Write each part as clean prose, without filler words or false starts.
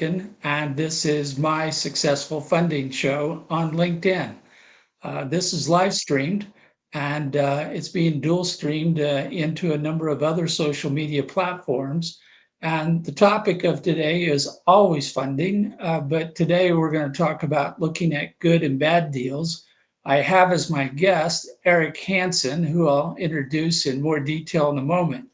And this is my successful funding show on LinkedIn. This is live streamed and it's being dual streamed into a number of other social media platforms. And the topic of today is always funding, but today we're going to talk about looking at good and bad deals. I have as my guest Eric Hanson, who I'll introduce in more detail in a moment.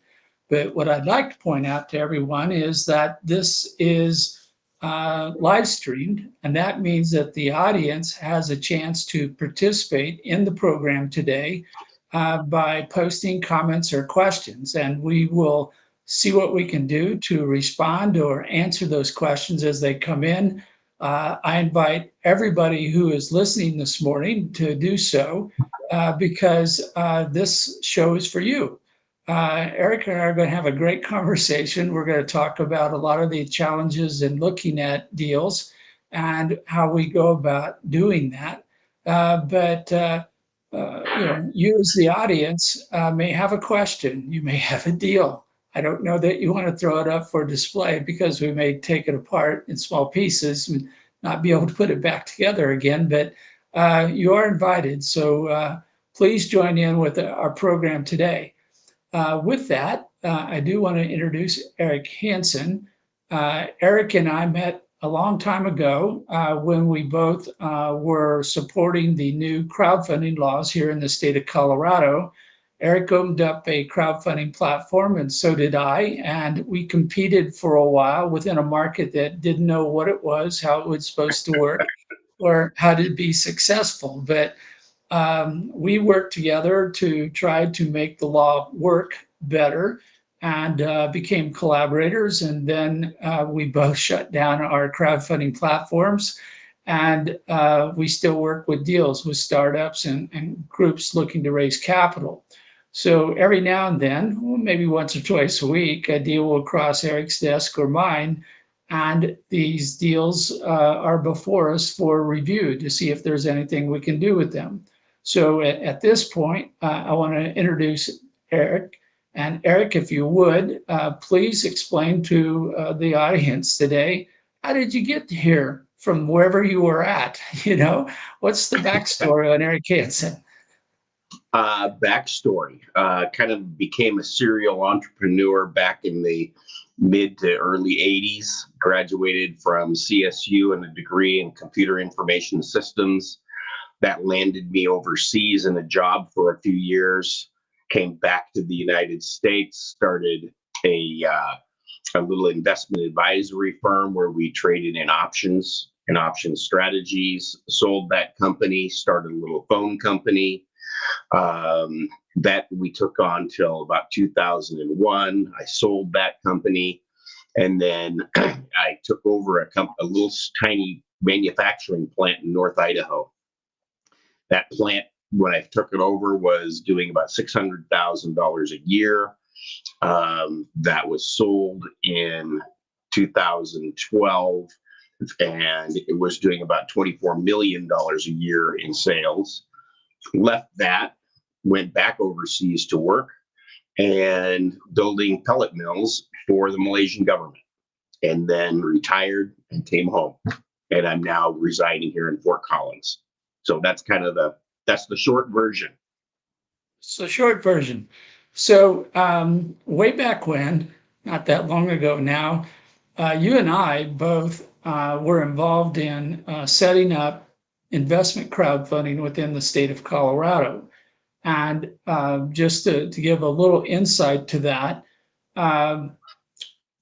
But what I'd like to point out to everyone is that this is live streamed, and that means that the audience has a chance to participate in the program today by posting comments or questions. And we will see what we can do to respond or answer those questions as they come in. I invite everybody who is listening this morning to do so because this show is for you. Eric and I are going to have a great conversation. We're going to talk about a lot of the challenges in looking at deals and how we go about doing that. You as the audience may have a question. You may have a deal. I don't know that you want to throw it up for display because we may take it apart in small pieces and not be able to put it back together again. But you are invited. So please join in with our program today. With that, I do want to introduce Eric Hanson. Eric and I met a long time ago when we both were supporting the new crowdfunding laws here in the state of Colorado. Eric opened up a crowdfunding platform, and so did I. And we competed for a while within a market that didn't know what it was, how it was supposed to work, or how to be successful. But we worked together to try to make the law work better and became collaborators. And then we both shut down our crowdfunding platforms. And we still work with deals with startups and groups looking to raise capital. So every now and then, well, maybe once or twice a week, a deal will cross Eric's desk or mine. And these deals are before us for review to see if there's anything we can do with them. So at this point, I want to introduce Eric. And Eric, if you would, please explain to the audience today, how did you get here from wherever you were at? What's the backstory on Eric Hanson? Backstory, kind of became a serial entrepreneur back in the mid to early 80s, graduated from CSU and a degree in computer information systems. That landed me overseas in a job for a few years, came back to the United States, started a little investment advisory firm where we traded in options and option strategies, sold that company, started a little phone company that we took on till about 2001. I sold that company, and then I took over a little tiny manufacturing plant in North Idaho. That plant, when I took it over, was doing about $600,000 a year. That was sold in 2012, and it was doing about $24 million a year in sales. Left that, went back overseas to work and building pellet mills for the Malaysian government, and then retired and came home. And I'm now residing here in Fort Collins. So that's kind of that's the short version. So, short version. So, way back when, not that long ago now, you and I both were involved in setting up investment crowdfunding within the state of Colorado. And just to give a little insight to that, um,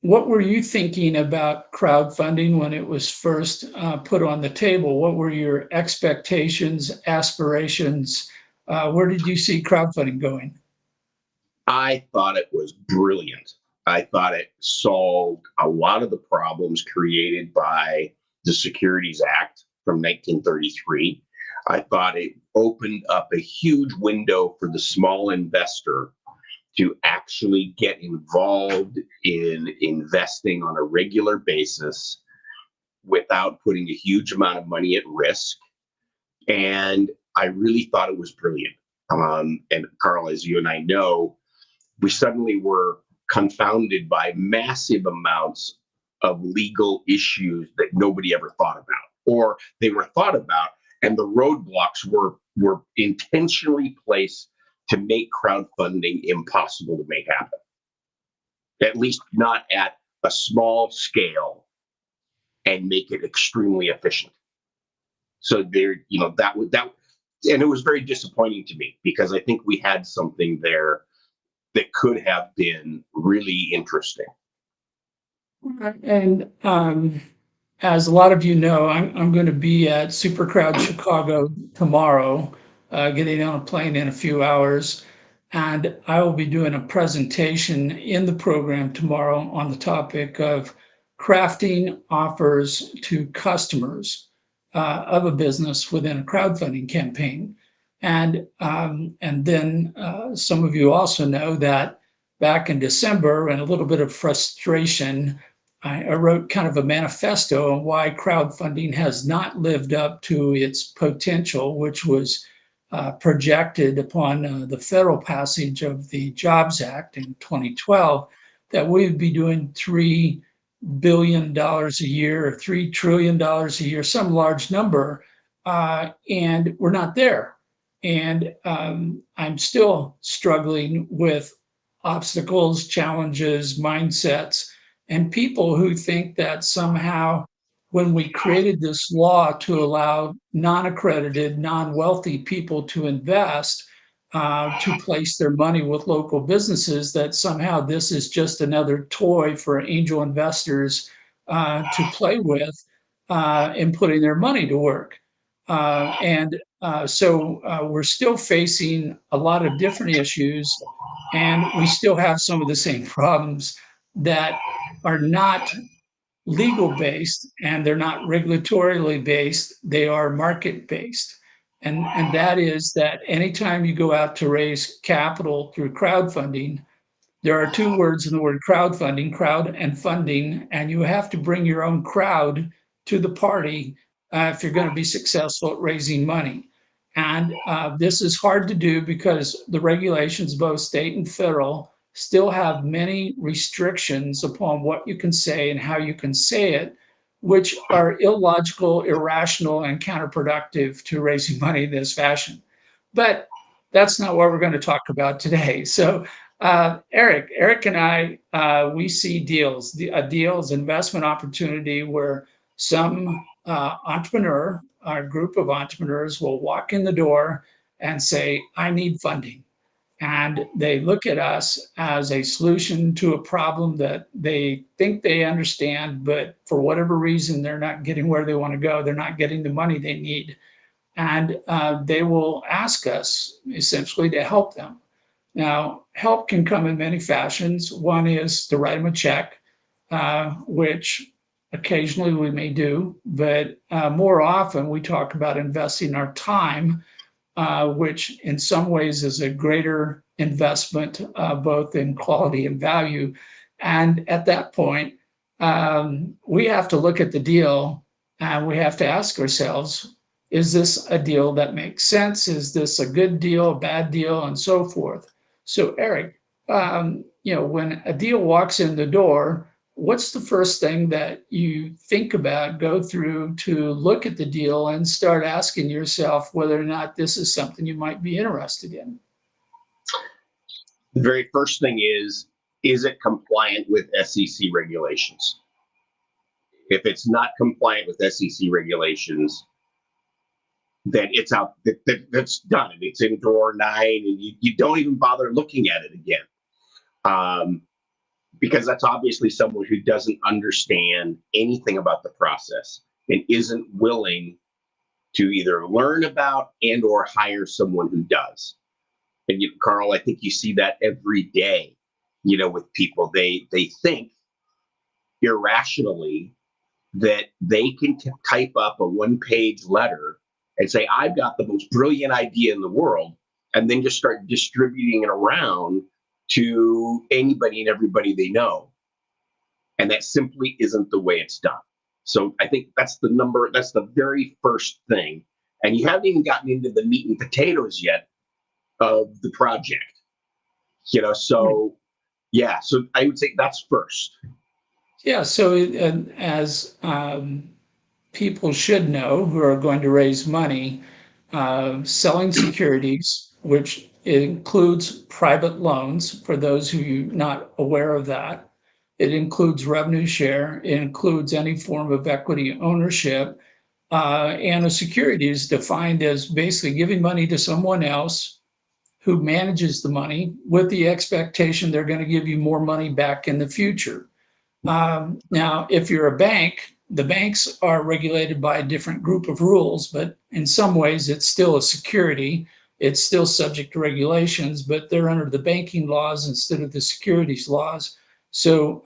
what were you thinking about crowdfunding when it was first put on the table? What were your expectations, aspirations? Where did you see crowdfunding going? I thought it was brilliant. I thought it solved a lot of the problems created by the Securities Act from 1933. I thought it opened up a huge window for the small investor to actually get involved in investing on a regular basis without putting a huge amount of money at risk. And I really thought it was brilliant. And Carl, as you and I know, we suddenly were confounded by massive amounts of legal issues that nobody ever thought about, or they were thought about, and the roadblocks were intentionally placed to make crowdfunding impossible to make happen. At least not at a small scale, and make it extremely efficient. So there, that, and it was very disappointing to me because I think we had something there that could have been really interesting. And as a lot of you know, I'm going to be at Supercrowd Chicago tomorrow, getting on a plane in a few hours. And I will be doing a presentation in the program tomorrow on the topic of crafting offers to customers of a business within a crowdfunding campaign. And then some of you also know that back in December, and a little bit of frustration, I wrote kind of a manifesto on why crowdfunding has not lived up to its potential, which was projected upon the federal passage of the Jobs Act in 2012, that we would be doing $3 billion a year or $3 trillion a year, some large number, and we're not there. And I'm still struggling with obstacles, challenges, mindsets, and people who think that somehow when we created this law to allow non-accredited, non-wealthy people to invest, to place their money with local businesses, that somehow this is just another toy for angel investors to play with in putting their money to work. So we're still facing a lot of different issues, and we still have some of the same problems that are not legal based and they're not regulatorily based, they are market based. And that is that anytime you go out to raise capital through crowdfunding, there are two words in the word crowdfunding, crowd and funding, and you have to bring your own crowd to the party if you're going to be successful at raising money. And this is hard to do because the regulations, both state and federal, still have many restrictions upon what you can say and how you can say it, which are illogical, irrational, and counterproductive to raising money in this fashion. But that's not what we're going to talk about today. So Eric and I, we see deals. A deal is an investment opportunity where some entrepreneur, our group of entrepreneurs, will walk in the door and say, "I need funding," and they look at us as a solution to a problem that they think they understand, but for whatever reason, they're not getting where they want to go. They're not getting the money they need, and they will ask us essentially to help them. Now, help can come in many fashions. One is to write them a check, which occasionally we may do, but more often we talk about investing our time, which in some ways is a greater investment, both in quality and value. And at that point, we have to look at the deal and we have to ask ourselves, is this a deal that makes sense? Is this a good deal, a bad deal, and so forth? So, Eric, when a deal walks in the door, what's the first thing that you think about, go through to look at the deal and start asking yourself whether or not this is something you might be interested in? The very first thing is it compliant with SEC regulations? If it's not compliant with SEC regulations, then it's out. That's done. It's in drawer 9, and you don't even bother looking at it again, because that's obviously someone who doesn't understand anything about the process and isn't willing to either learn about and or hire someone who does. And Carl, I think you see that every day. With people, they think irrationally that they can type up a 1-page letter and say, "I've got the most brilliant idea in the world," and then just start distributing it around to anybody and everybody they know. And that simply isn't the way it's done. So I think that's the very first thing. And you haven't even gotten into the meat and potatoes yet of the project. So yeah, so I would say that's first. Yeah, so as people should know who are going to raise money, selling securities, which includes private loans for those who are not aware of that. It includes revenue share. It includes any form of equity ownership. And a security is defined as basically giving money to someone else who manages the money with the expectation they're going to give you more money back in the future. Now, if you're a bank, the banks are regulated by a different group of rules, but in some ways it's still a security. It's still subject to regulations, but they're under the banking laws instead of the securities laws. So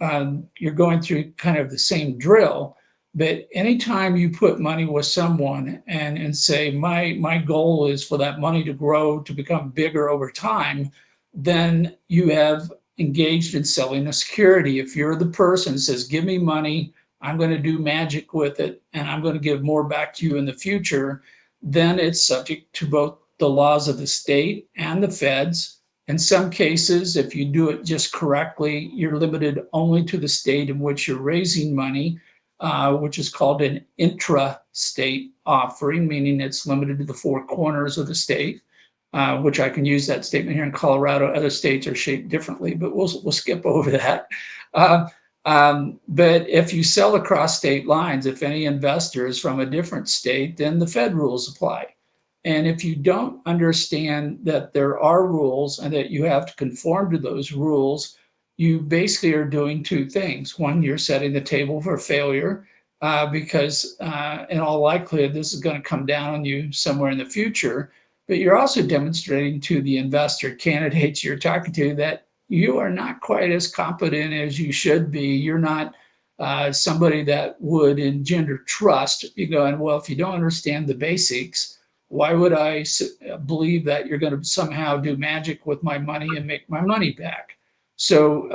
you're going through kind of the same drill. But anytime you put money with someone and say, my goal is for that money to grow to become bigger over time, then you have engaged in selling a security. If you're the person that says, give me money, I'm going to do magic with it, and I'm going to give more back to you in the future, then it's subject to both the laws of the state and the feds. In some cases, if you do it just correctly, you're limited only to the state in which you're raising money, which is called an intra-state offering, meaning it's limited to the four corners of the state. Which I can use that statement here in Colorado. Other states are shaped differently, but we'll skip over that. Uh, but if you sell across state lines, if any investor is from a different state, then the Fed rules apply. And if you don't understand that there are rules and that you have to conform to those rules, you basically are doing two things. One, you're setting the table for failure because, in all likelihood, this is going to come down on you somewhere in the future. But you're also demonstrating to the investor candidates you're talking to that you are not quite as competent as you should be. You're not somebody that would engender trust. You're going, well, if you don't understand the basics, why would I believe that you're going to somehow do magic with my money and make my money back? So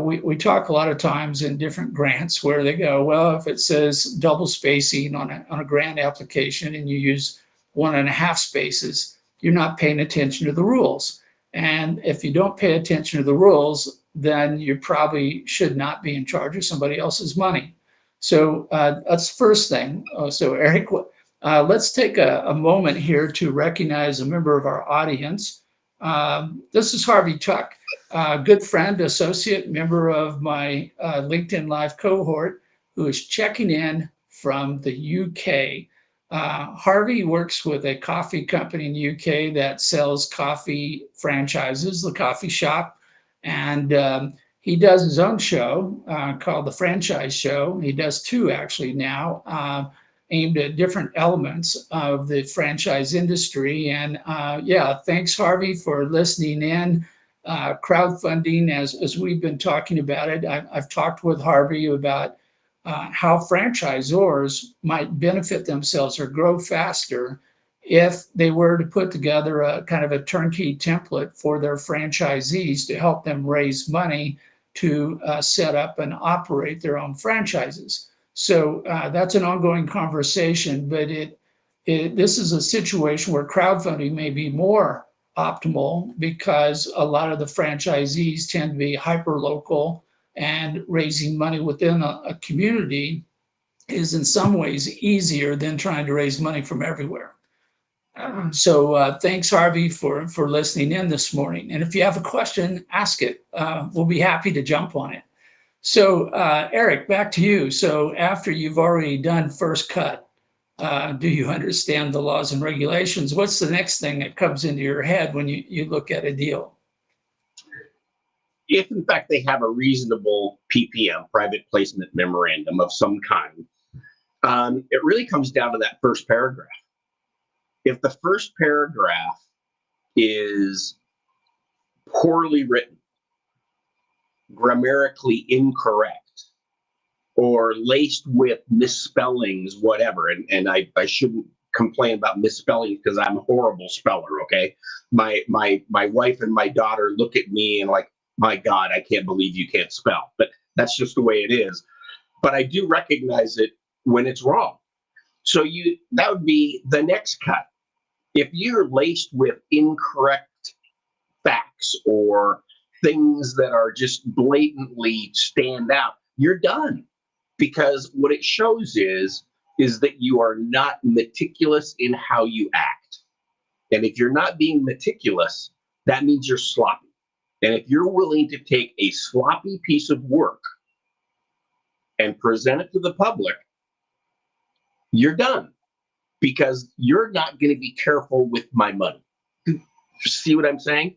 we talk a lot of times in different grants where they go, well, if it says double spacing on a grant application and you use 1.5 spaces, you're not paying attention to the rules. And if you don't pay attention to the rules, then you probably should not be in charge of somebody else's money. So that's the first thing. So Eric, let's take a moment here to recognize a member of our audience. This is Harvey Tuck, a good friend, associate member of my LinkedIn Live cohort, who is checking in from the UK. Harvey works with a coffee company in the UK that sells coffee franchises, the coffee shop. And he does his own show called The Franchise Show. He does two actually now, aimed at different elements of the franchise industry. And yeah, thanks, Harvey, for listening in. Crowdfunding, as we've been talking about it, I've talked with Harvey about how franchisors might benefit themselves or grow faster if they were to put together a kind of a turnkey template for their franchisees to help them raise money to set up and operate their own franchises. So that's an ongoing conversation, but this is a situation where crowdfunding may be more optimal because a lot of the franchisees tend to be hyper local, and raising money within a community is in some ways easier than trying to raise money from everywhere. So thanks, Harvey, for listening in this morning. And if you have a question, ask it. We'll be happy to jump on it. So Eric, back to you. So after you've already done first cut, do you understand the laws and regulations? What's the next thing that comes into your head when you look at a deal? If in fact they have a reasonable PPM, private placement memorandum of some kind, it really comes down to that first paragraph. If the first paragraph is poorly written, grammatically incorrect, or laced with misspellings, whatever, and I shouldn't complain about misspelling because I'm a horrible speller, okay? My wife and my daughter look at me and like, my God, I can't believe you can't spell. But that's just the way it is. But I do recognize it when it's wrong. So that would be the next cut. If you're laced with incorrect facts or things that are just blatantly stand out, you're done. Because what it shows is that you are not meticulous in how you act. And if you're not being meticulous, that means you're sloppy. And if you're willing to take a sloppy piece of work and present it to the public, you're done, because you're not going to be careful with my money. See what I'm saying?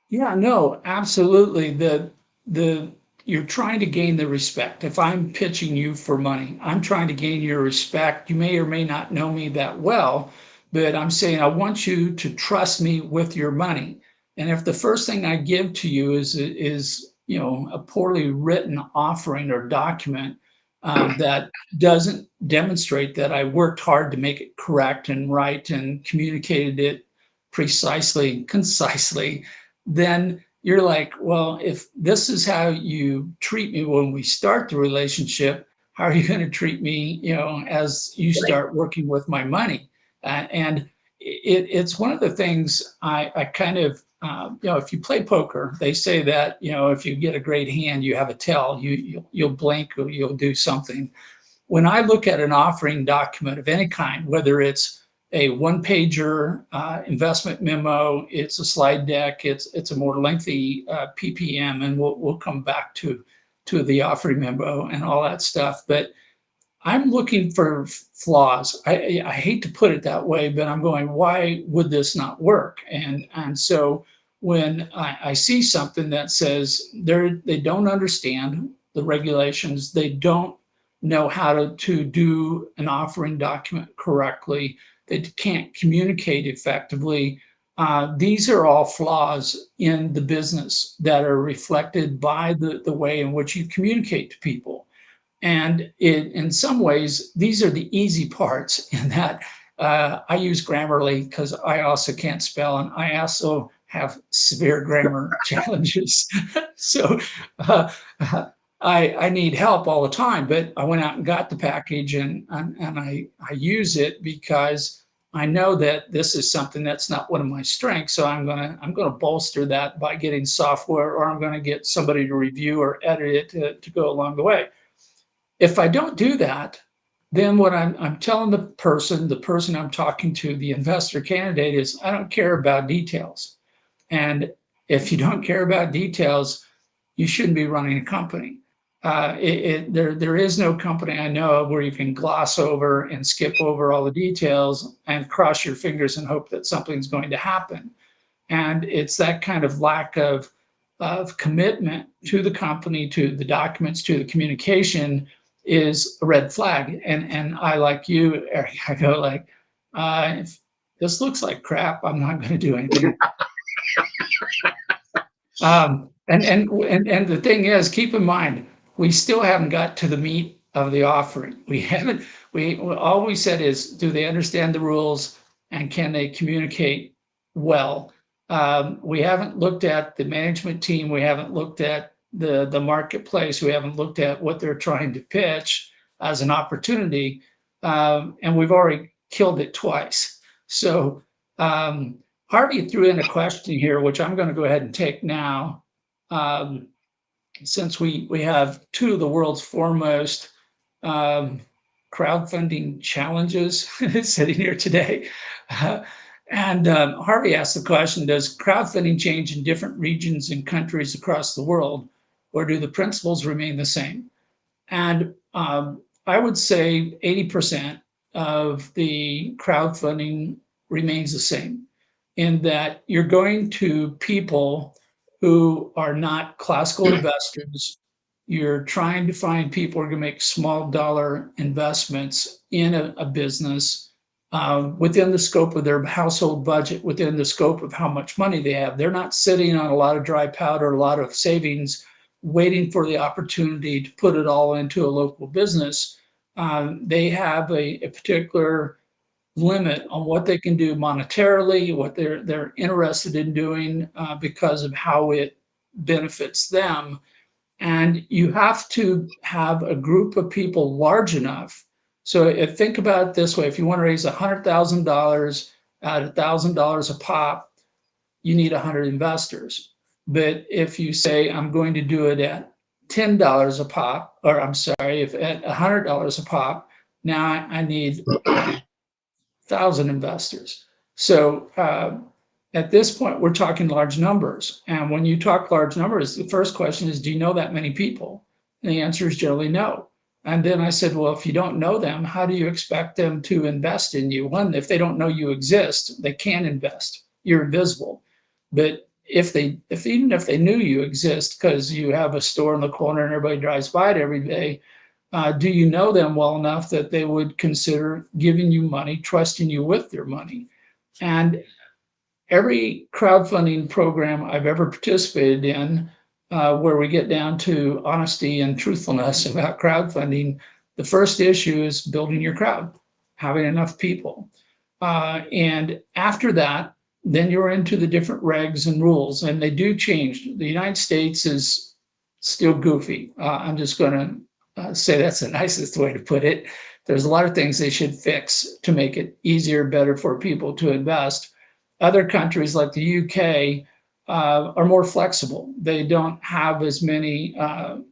Yeah, no, absolutely. The you're trying to gain the respect. If I'm pitching you for money, I'm trying to gain your respect. You may or may not know me that well, but I'm saying I want you to trust me with your money. And if the first thing I give to you is a poorly written offering or document that doesn't demonstrate that I worked hard to make it correct and right and communicated it precisely, concisely, then you're like, well, if this is how you treat me when we start the relationship, how are you going to treat me, as you Right. start working with my money? And it's one of the things I kind of, if you play poker, they say that, if you get a great hand, you have a tell, you'll blink or you'll do something. When I look at an offering document of any kind, whether it's a one pager investment memo, it's a slide deck, it's a more lengthy PPM, and we'll come back to the offering memo and all that stuff. But I'm looking for flaws. I hate to put it that way, but I'm going, why would this not work? And so when I see something that says they don't understand the regulations, they don't know how to do an offering document correctly, they can't communicate effectively. These are all flaws in the business that are reflected by the way in which you communicate to people. And in some ways, these are the easy parts in that I use Grammarly because I also can't spell and I also have severe grammar challenges. So uh, I need help all the time, but I went out and got the package and I use it because I know that this is something that's not one of my strengths. So I'm gonna bolster that by getting software, or I'm gonna get somebody to review or edit it to go along the way. If I don't do that, then what I'm telling the person I'm talking to, the investor candidate, is I don't care about details. And if you don't care about details, you shouldn't be running a company. There is no company I know of where you can gloss over and skip over all the details and cross your fingers and hope that something's going to happen. And it's that kind of lack of commitment to the company, to the documents, to the communication is a red flag. And I, like you, Eric, I go like, if this looks like crap, I'm not going to do anything. And the thing is, keep in mind, we still haven't got to the meat of the offering. We haven't. We all we said is, do they understand the rules and can they communicate well? We haven't looked at the management team. We haven't looked at the marketplace. We haven't looked at what they're trying to pitch as an opportunity, and we've already killed it twice. So. Harvey threw in a question here, which I'm going to go ahead and take now, since we have two of the world's foremost um, crowdfunding challenges sitting here today. And Harvey asked the question, does crowdfunding change in different regions and countries across the world, or do the principles remain the same? And I would say 80% of the crowdfunding remains the same, in that you're going to people who are not classical investors. You're trying to find people who are going to make small dollar investments in a business within the scope of their household budget, within the scope of how much money they have. They're not sitting on a lot of dry powder, a lot of savings, waiting for the opportunity to put it all into a local business. They have a particular limit on what they can do monetarily, what they're interested in doing because of how it benefits them. And you have to have a group of people large enough. So think about it this way: if you want to raise $100,000 at $1,000 a pop, you need 100 investors. But if you say, I'm going to do it at $10 a pop, or I'm sorry, if at $100 a pop, now I need 1,000 investors. So at this point, we're talking large numbers. And when you talk large numbers, the first question is, do you know that many people? And the answer is generally no. And then I said, well, if you don't know them, how do you expect them to invest in you? One, if they don't know you exist, they can't invest. You're invisible. But even if they knew you exist because you have a store in the corner and everybody drives by it every day, do you know them well enough that they would consider giving you money, trusting you with their money? And every crowdfunding program I've ever participated in, where we get down to honesty and truthfulness about crowdfunding, the first issue is building your crowd, having enough people. And after that, then you're into the different regs and rules, and they do change. The United States is still goofy. I'm just going to say that's the nicest way to put it. There's a lot of things they should fix to make it easier, better for people to invest. Other countries like the UK are more flexible. They don't have as many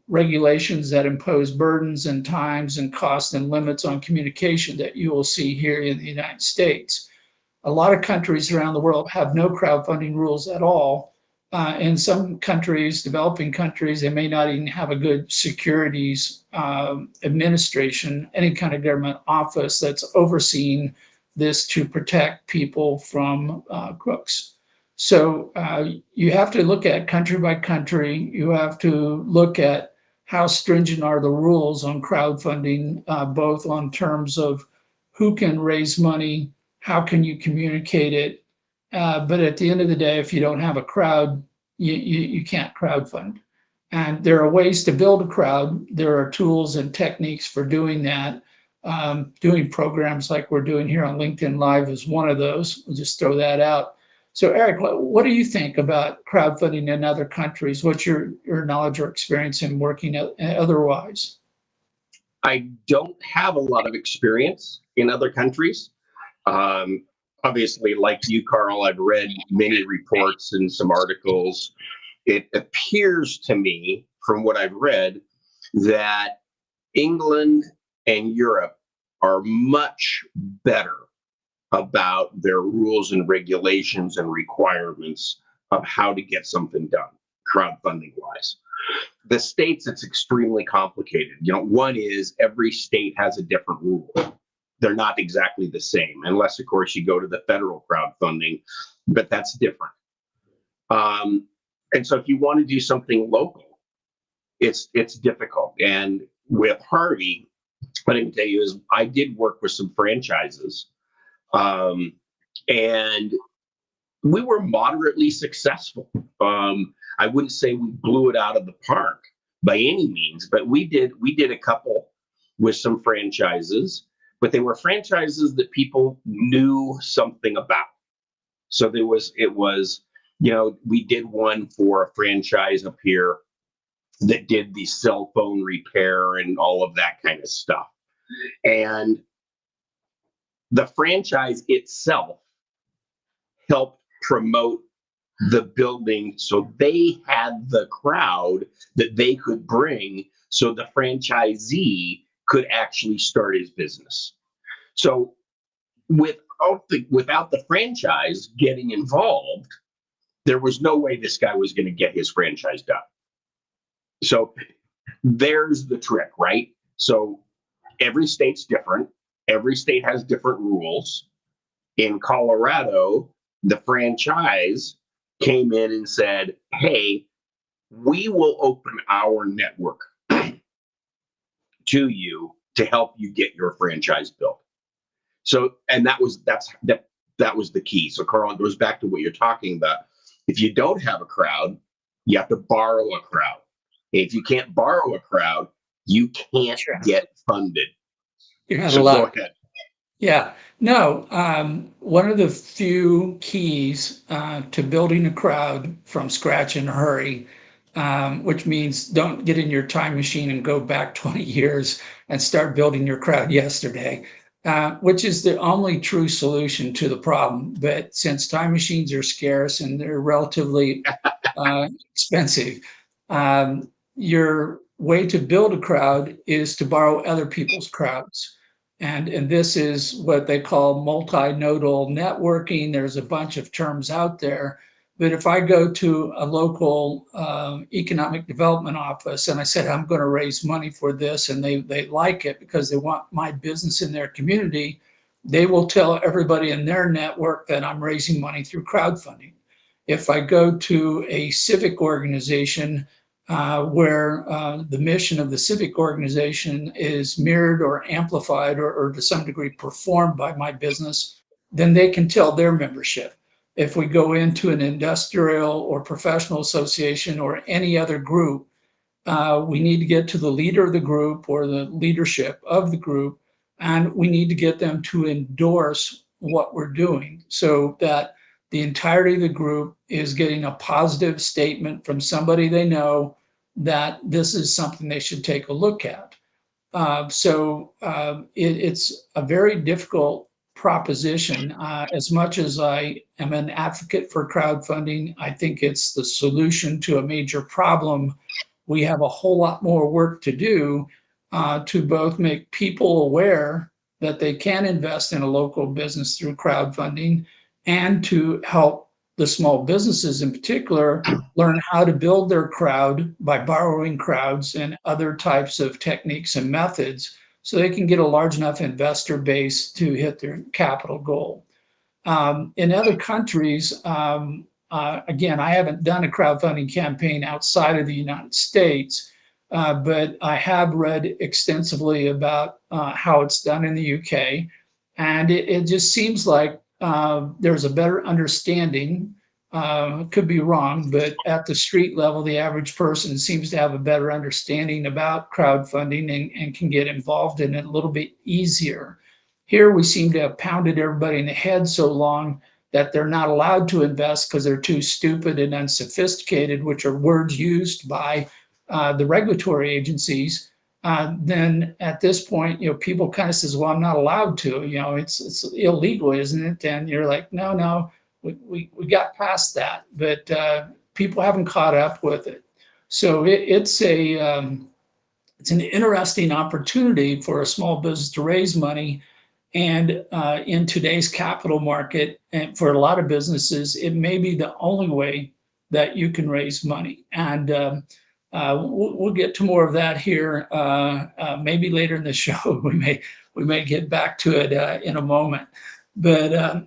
regulations that impose burdens and times and costs and limits on communication that you will see here in the United States. A lot of countries around the world have no crowdfunding rules at all. In some countries, developing countries, they may not even have a good securities administration, any kind of government office that's overseeing this to protect people from crooks. So you have to look at country by country. You have to look at how stringent are the rules on crowdfunding, both on terms of who can raise money, how can you communicate it. But at the end of the day, if you don't have a crowd, you can't crowdfund. And there are ways to build a crowd. There are tools and techniques for doing that. Doing programs like we're doing here on LinkedIn Live is one of those. We'll just throw that out. So Eric, what do you think about crowdfunding in other countries? What's your knowledge or experience in working otherwise? I don't have a lot of experience in other countries. Obviously, like you, Carl, I've read many reports and some articles. It appears to me, from what I've read, that England and Europe are much better about their rules and regulations and requirements of how to get something done, crowdfunding wise. The States, it's extremely complicated. One is every state has a different rule. They're not exactly the same, unless, of course, you go to the federal crowdfunding, but that's different. And so if you want to do something local, it's difficult. And with Harvey, what I can tell you is I did work with some franchises, and we were moderately successful. I wouldn't say we blew it out of the park by any means, but we did a couple with some franchises, but they were franchises that people knew something about. So we did one for a franchise up here that did the cell phone repair and all of that kind of stuff. And the franchise itself helped promote the building, so they had the crowd that they could bring so the franchisee could actually start his business. So without the franchise getting involved, there was no way this guy was going to get his franchise done. So there's the trick, right? So every state's different. Every state has different rules. In Colorado, the franchise came in and said, hey, we will open our network to you to help you get your franchise built. So, and that was the key. So Carl, it goes back to what you're talking about. If you don't have a crowd, you have to borrow a crowd. If you can't borrow a crowd, you can't get funded. You're not so allowed. Go ahead. Yeah, no, one of the few keys to building a crowd from scratch in a hurry, which means don't get in your time machine and go back 20 years and start building your crowd yesterday, which is the only true solution to the problem. But since time machines are scarce and they're relatively expensive, your way to build a crowd is to borrow other people's crowds. And this is what they call multinodal networking. There's a bunch of terms out there. But if I go to a local economic development office and I said, I'm going to raise money for this, and they like it because they want my business in their community, they will tell everybody in their network that I'm raising money through crowdfunding. If I go to a civic organization where the mission of the civic organization is mirrored or amplified or to some degree performed by my business, then they can tell their membership. If we go into an industrial or professional association or any other group, we need to get to the leader of the group or the leadership of the group, and we need to get them to endorse what we're doing so that the entirety of the group is getting a positive statement from somebody they know that this is something they should take a look at. It's a very difficult proposition. As much as I am an advocate for crowdfunding, I think it's the solution to a major problem. We have a whole lot more work to do to both make people aware that they can invest in a local business through crowdfunding and to help the small businesses in particular learn how to build their crowd by borrowing crowds and other types of techniques and methods so they can get a large enough investor base to hit their capital goal. In other countries, again, I haven't done a crowdfunding campaign outside of the United States, but I have read extensively about how it's done in the UK. And it just seems like there's a better understanding. Could be wrong, but at the street level, the average person seems to have a better understanding about crowdfunding and can get involved in it a little bit easier. Here, we seem to have pounded everybody in the head so long that they're not allowed to invest because they're too stupid and unsophisticated, which are words used by the regulatory agencies. Then at this point, people kind of says, "Well, I'm not allowed to. It's illegal, isn't it?" And you're like, "No, no, we got past that," but people haven't caught up with it. So it's an interesting opportunity for a small business to raise money. And in today's capital market, and for a lot of businesses, it may be the only way that you can raise money. And we'll get to more of that here. Maybe later in the show, we may get back to it in a moment. But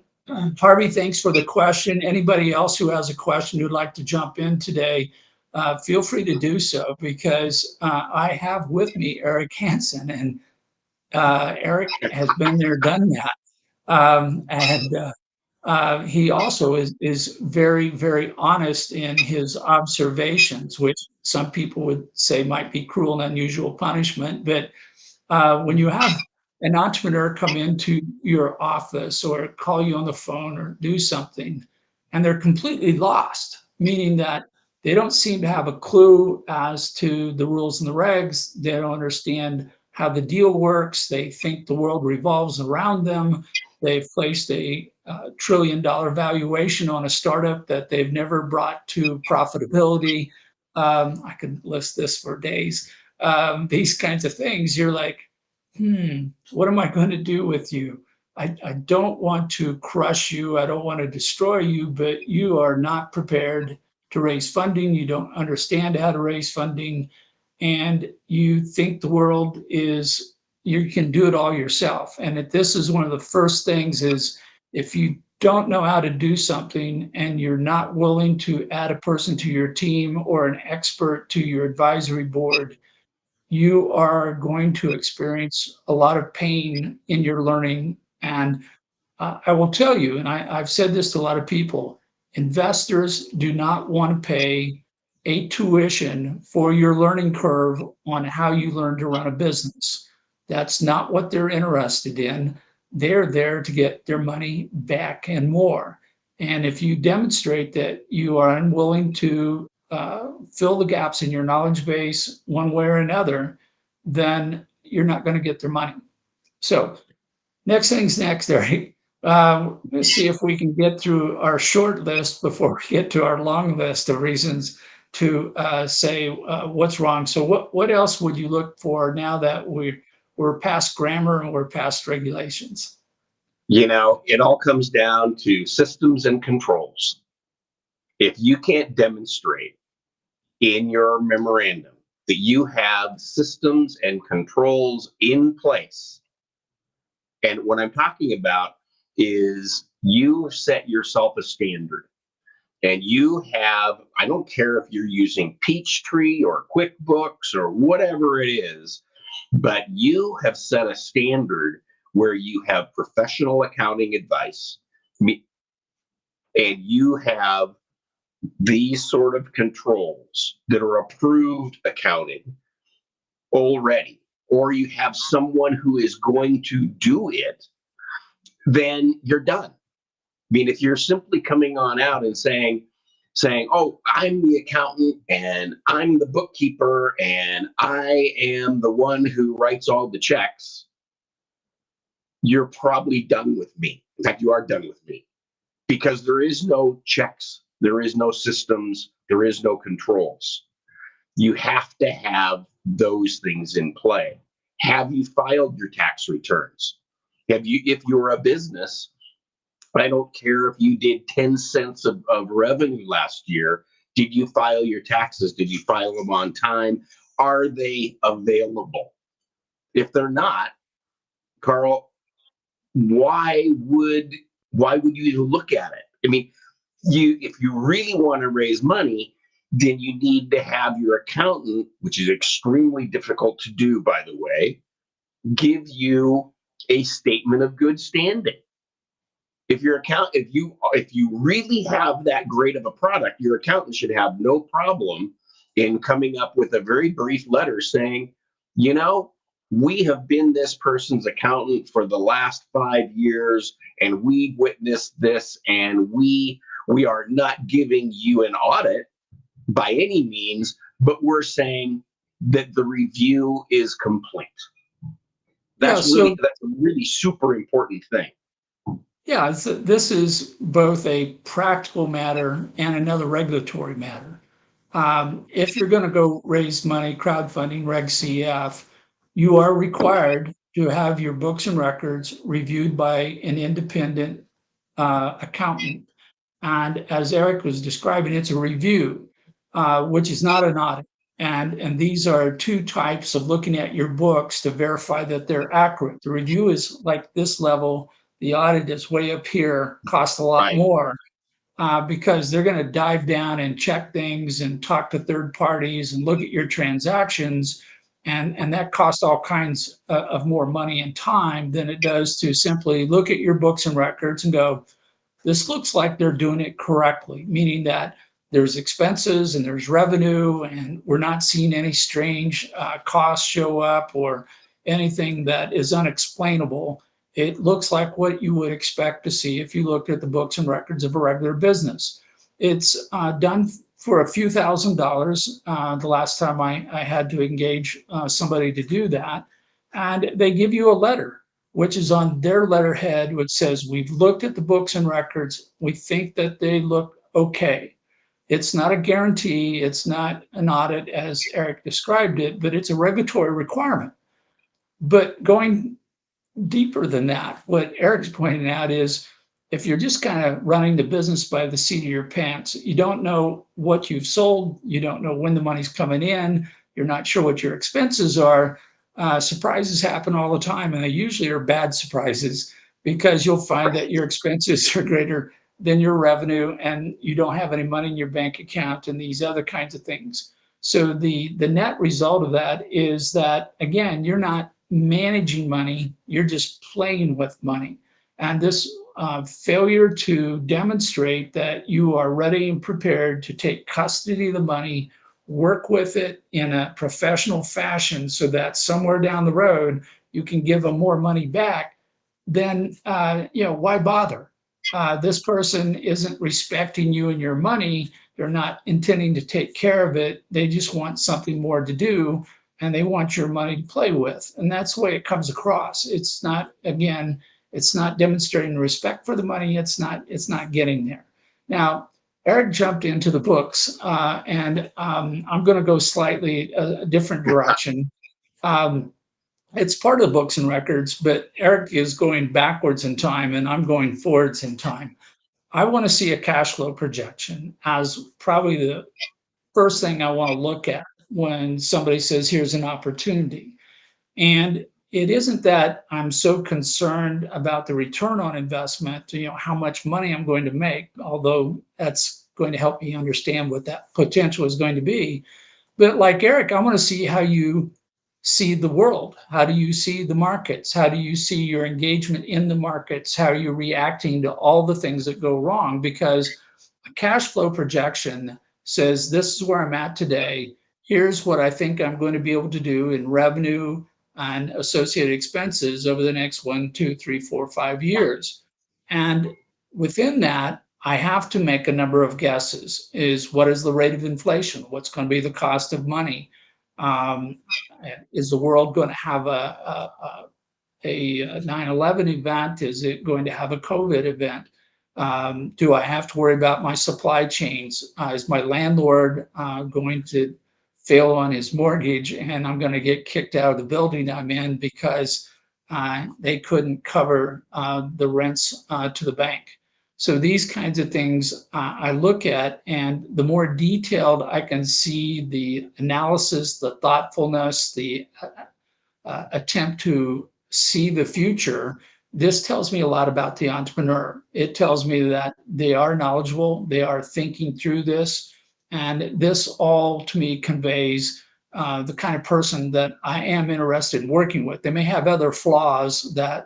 Harvey, thanks for the question. Anybody else who has a question who'd like to jump in today, feel free to do so, because I have with me Eric Hanson, and Eric has been there, done that. And he also is very, very honest in his observations, which some people would say might be cruel and unusual punishment. But when you have an entrepreneur come into your office or call you on the phone or do something, and they're completely lost, meaning that they don't seem to have a clue as to the rules and the regs. They don't understand how the deal works. They think the world revolves around them. They've placed a $1 trillion valuation on a startup that they've never brought to profitability. I could list this for days. These kinds of things, you're like, what am I going to do with you? I don't want to crush you. I don't want to destroy you, but you are not prepared to raise funding. You don't understand how to raise funding. And you think the world is, you can do it all yourself. And that this is one of the first things is, if you don't know how to do something and you're not willing to add a person to your team or an expert to your advisory board, you are going to experience a lot of pain in your learning. And I will tell you, and I've said this to a lot of people, investors do not want to pay a tuition for your learning curve on how you learn to run a business. That's not what they're interested in. They're there to get their money back and more. And if you demonstrate that you are unwilling to fill the gaps in your knowledge base one way or another, then you're not going to get their money. So next thing's next, Eric. Let's see if we can get through our short list before we get to our long list of reasons to say what's wrong. So what else would you look for now that we're past grammar and we're past regulations? It all comes down to systems and controls. If you can't demonstrate in your memorandum that you have systems and controls in place, and what I'm talking about is you set yourself a standard. And you have, I don't care if you're using Peachtree or QuickBooks or whatever it is, but you have set a standard where you have professional accounting advice and you have these sort of controls that are approved accounting already, or you have someone who is going to do it, then you're done. I mean, if you're simply coming on out and saying, oh, I'm the accountant and I'm the bookkeeper and I am the one who writes all the checks, you're probably done with me. In fact, you are done with me because there is no checks, there is no systems, there is no controls. You have to have those things in play. Have you filed your tax returns? If you're a business, I don't care if you did 10 cents of revenue last year. Did you file your taxes? Did you file them on time? Are they available? If they're not, Carl, why would you even look at it? I mean, if you really want to raise money, then you need to have your accountant, which is extremely difficult to do, by the way, give you a statement of good standing. If you really have that great of a product, your accountant should have no problem in coming up with a very brief letter saying, we have been this person's accountant for the last 5 years, and we've witnessed this, and we are not giving you an audit by any means, but we're saying that the review is complete. That's a really super important thing. Yeah, this is both a practical matter and another regulatory matter. If you're going to go raise money, crowdfunding, Reg CF, you are required to have your books and records reviewed by an independent accountant. And as Eric was describing, it's a review, which is not an audit. And these are two types of looking at your books to verify that they're accurate. The review is like this level. The audit is way up here, costs a lot more because they're going to dive down and check things and talk to third parties and look at your transactions. And that costs all kinds of more money and time than it does to simply look at your books and records and go, this looks like they're doing it correctly, meaning that there's expenses and there's revenue, and we're not seeing any strange costs show up or anything that is unexplainable. It looks like what you would expect to see if you looked at the books and records of a regular business. It's done for a few $1,000s. The last time I had to engage somebody to do that, and they give you a letter which is on their letterhead, which says, we've looked at the books and records. We think that they look okay. It's not a guarantee. It's not an audit as Eric described it, but it's a regulatory requirement. But going deeper than that, what Eric's pointing out is if you're just kind of running the business by the seat of your pants, you don't know what you've sold. You don't know when the money's coming in. You're not sure what your expenses are. Surprises happen all the time, and they usually are bad surprises because you'll find that your expenses are greater than your revenue and you don't have any money in your bank account and these other kinds of things. So the net result of that is that, again, you're not managing money, you're just playing with money. And this failure to demonstrate that you are ready and prepared to take custody of the money, work with it in a professional fashion so that somewhere down the road you can give them more money back, then why bother? This person isn't respecting you and your money. They're not intending to take care of it. They just want something more to do, and they want your money to play with. And that's the way it comes across. It's not, again, it's not demonstrating respect for the money. It's not getting there. Now, Eric jumped into the books, and I'm going to go slightly a different direction. Um, it's part of the books and records, but Eric is going backwards in time, and I'm going forwards in time. I want to see a cash flow projection as probably the first thing I want to look at when somebody says, here's an opportunity. And it isn't that I'm so concerned about the return on investment, how much money I'm going to make, although that's going to help me understand what that potential is going to be. But like Eric, I want to see how you see the world. How do you see the markets? How do you see your engagement in the markets? How are you reacting to all the things that go wrong? Because a cash flow projection says, this is where I'm at today. Here's what I think I'm going to be able to do in revenue and associated expenses over the next 1, 2, 3, 4, 5 years. And within that, I have to make a number of guesses. Is what is the rate of inflation? What's going to be the cost of money? Um, is the world going to have a 9/11 event? Is it going to have a COVID event? Do I have to worry about my supply chains? Is my landlord going to fail on his mortgage and I'm going to get kicked out of the building I'm in because they couldn't cover the rents to the bank? So these kinds of things I look at, and the more detailed I can see the analysis, the thoughtfulness, the attempt to see the future, this tells me a lot about the entrepreneur. It tells me that they are knowledgeable, they are thinking through this, and this all to me conveys the kind of person that I am interested in working with. They may have other flaws that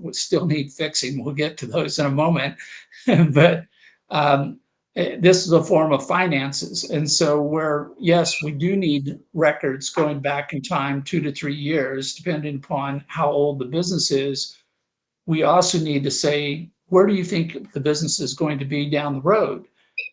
would still need fixing. We'll get to those in a moment, but um, this is a form of finances. And so where, yes, we do need records going back in time 2 to 3 years, depending upon how old the business is, we also need to say, where do you think the business is going to be down the road?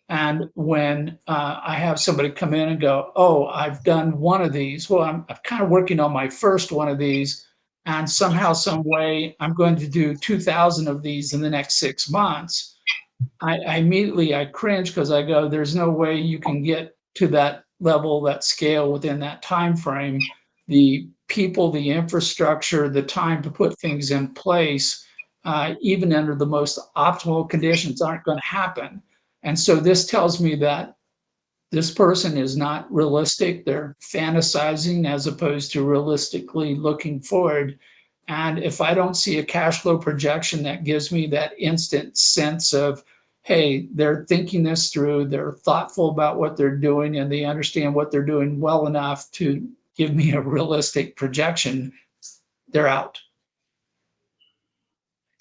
And when I have somebody come in and go, oh, I've done one of these. Well, I'm kind of working on my first one of these. And somehow, some way, I'm going to do 2,000 of these in the next 6 months. I immediately I cringe because I go, there's no way you can get to that level, that scale within that time frame. The people, the infrastructure, the time to put things in place, even under the most optimal conditions, aren't going to happen. And so this tells me that this person is not realistic. They're fantasizing as opposed to realistically looking forward. And if I don't see a cash flow projection that gives me that instant sense of, hey, they're thinking this through, they're thoughtful about what they're doing, and they understand what they're doing well enough to give me a realistic projection, they're out.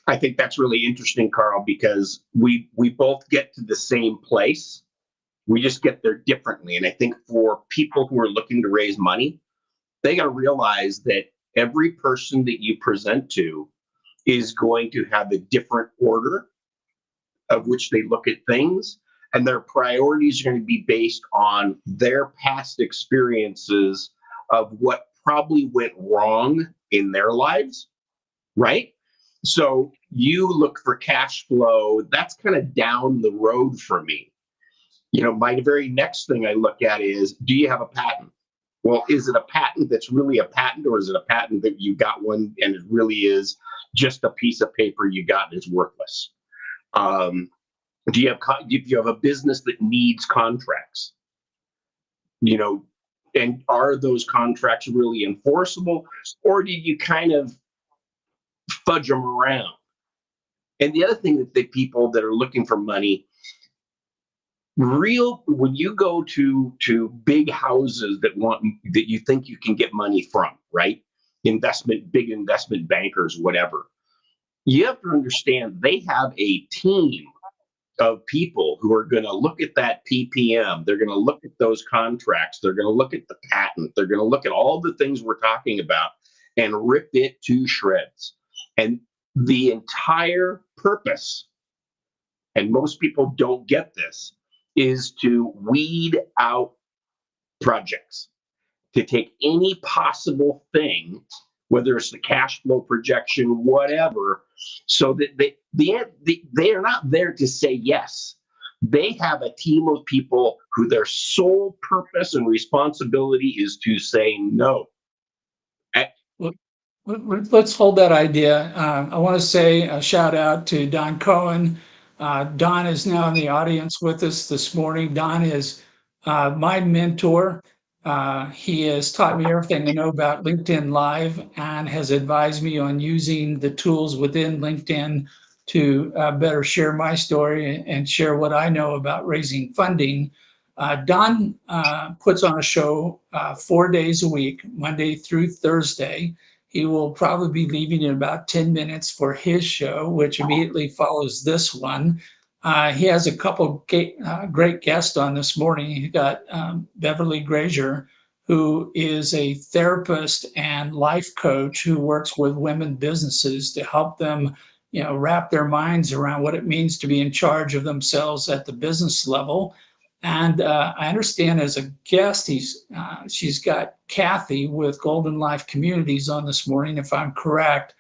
I think that's really interesting, Carl, because we both get to the same place. We just get there differently. And I think for people who are looking to raise money, they got to realize that every person that you present to is going to have a different order of which they look at things, and their priorities are going to be based on their past experiences of what probably went wrong in their lives, right? So you look for cash flow, that's kind of down the road for me. My very next thing I look at is, do you have a patent? Well, is it a patent that's really a patent, or is it a patent that you got one and it really is just a piece of paper you got and is worthless? Do you have a business that needs contracts? And are those contracts really enforceable, or do you kind of fudge them around? And the other thing that the people that are looking for money, when you go to big houses that you think you can get money from, right? Big investment bankers, whatever. You have to understand they have a team of people who are going to look at that PPM. They're going to look at those contracts. They're going to look at the patent. They're going to look at all the things we're talking about and rip it to shreds. And the entire purpose, and most people don't get this, is to weed out projects, to take any possible thing, whether it's the cash flow projection, whatever, so that they are not there to say yes. They have a team of people who their sole purpose and responsibility is to say no. Eh, Well, let's hold that idea. I want to say a shout out to Don Cohen. Don is now in the audience with us this morning. Don is my mentor. He has taught me everything I know about LinkedIn Live and has advised me on using the tools within LinkedIn to better share my story and share what I know about raising funding. Don puts on a show 4 days a week, Monday through Thursday. He will probably be leaving in about 10 minutes for his show, which immediately follows this one. He has a couple great guests on this morning. He got Beverly Grazier, who is a therapist and life coach who works with women businesses to help them, wrap their minds around what it means to be in charge of themselves at the business level. And I understand as a guest, she's got Kathy with Golden Life Communities on this morning, if I'm correct.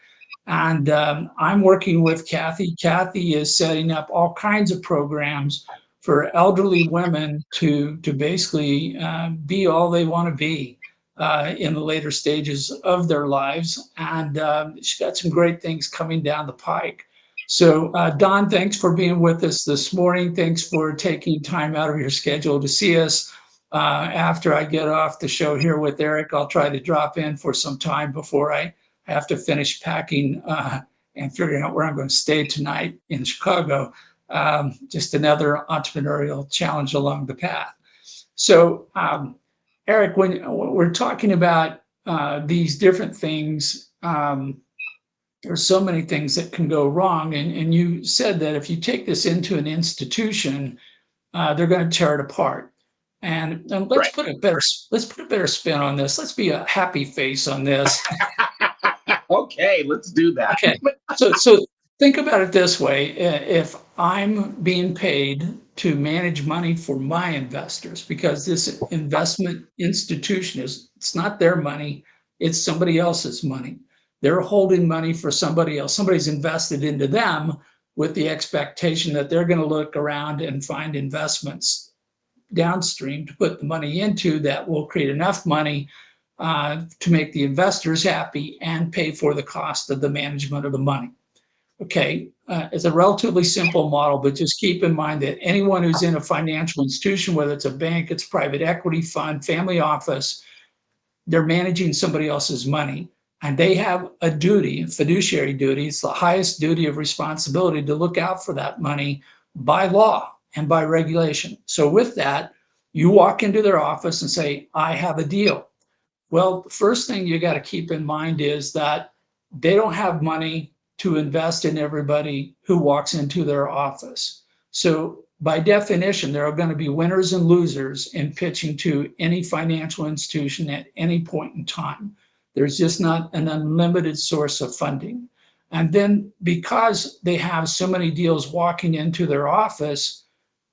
And I'm working with Kathy. Kathy is setting up all kinds of programs for elderly women to basically be all they want to be in the later stages of their lives. And she's got some great things coming down the pike. So, Don, thanks for being with us this morning. Thanks for taking time out of your schedule to see us. After I get off the show here with Eric, I'll try to drop in for some time before I have to finish packing and figuring out where I'm going to stay tonight in Chicago. Just another entrepreneurial challenge along the path. So, Eric, when we're talking about these different things, there's so many things that can go wrong. And you said that if you take this into an institution, they're going to tear it apart. And let's right. put a better spin on this. Let's be a happy face on this. Okay, let's do that. Okay. So think about it this way. If I'm being paid to manage money for my investors, because this investment institution it's not their money, it's somebody else's money. They're holding money for somebody else. Somebody's invested into them with the expectation that they're going to look around and find investments downstream to put the money into that will create enough money to make the investors happy and pay for the cost of the management of the money. Okay, it's a relatively simple model, but just keep in mind that anyone who's in a financial institution, whether it's a bank, it's a private equity fund, family office, they're managing somebody else's money. And they have a duty, a fiduciary duty. It's the highest duty of responsibility to look out for that money by law and by regulation. So, with that, you walk into their office and say, I have a deal. Well, the first thing you got to keep in mind is that they don't have money to invest in everybody who walks into their office. So, by definition, there are going to be winners and losers in pitching to any financial institution at any point in time. There's just not an unlimited source of funding. And then because they have so many deals walking into their office,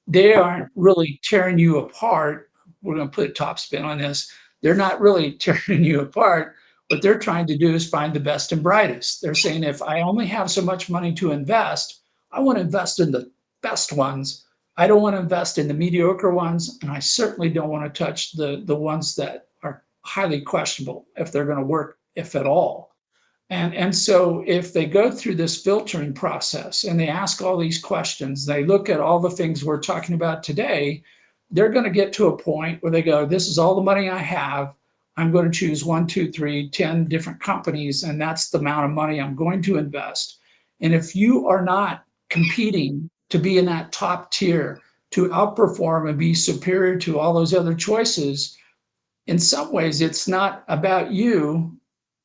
they aren't really tearing you apart. We're going to put a top spin on this. They're not really tearing you apart. What they're trying to do is find the best and brightest. They're saying, if I only have so much money to invest, I want to invest in the best ones. I don't want to invest in the mediocre ones. And I certainly don't want to touch the ones that are highly questionable if they're going to work, if at all. And so if they go through this filtering process and they ask all these questions, they look at all the things we're talking about today, they're going to get to a point where they go, this is all the money I have. I'm going to choose 1, 2, 3, 10 different companies, and that's the amount of money I'm going to invest. And if you are not competing to be in that top tier, to outperform and be superior to all those other choices, in some ways, it's not about you.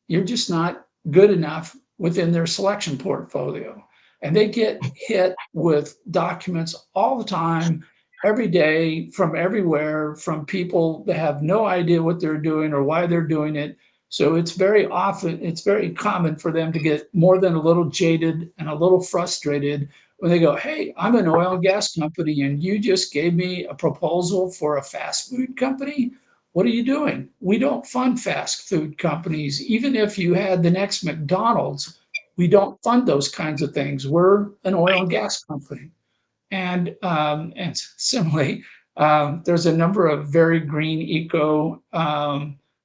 You're just not good enough within their selection portfolio. And they get hit with documents all the time, every day, from everywhere, from people that have no idea what they're doing or why they're doing it. So it's very common for them to get more than a little jaded and a little frustrated when they go, hey, I'm an oil and gas company and you just gave me a proposal for a fast food company. What are you doing? We don't fund fast food companies. Even if you had the next McDonald's, we don't fund those kinds of things. We're an oil and gas company. And similarly, there's a number of very green eco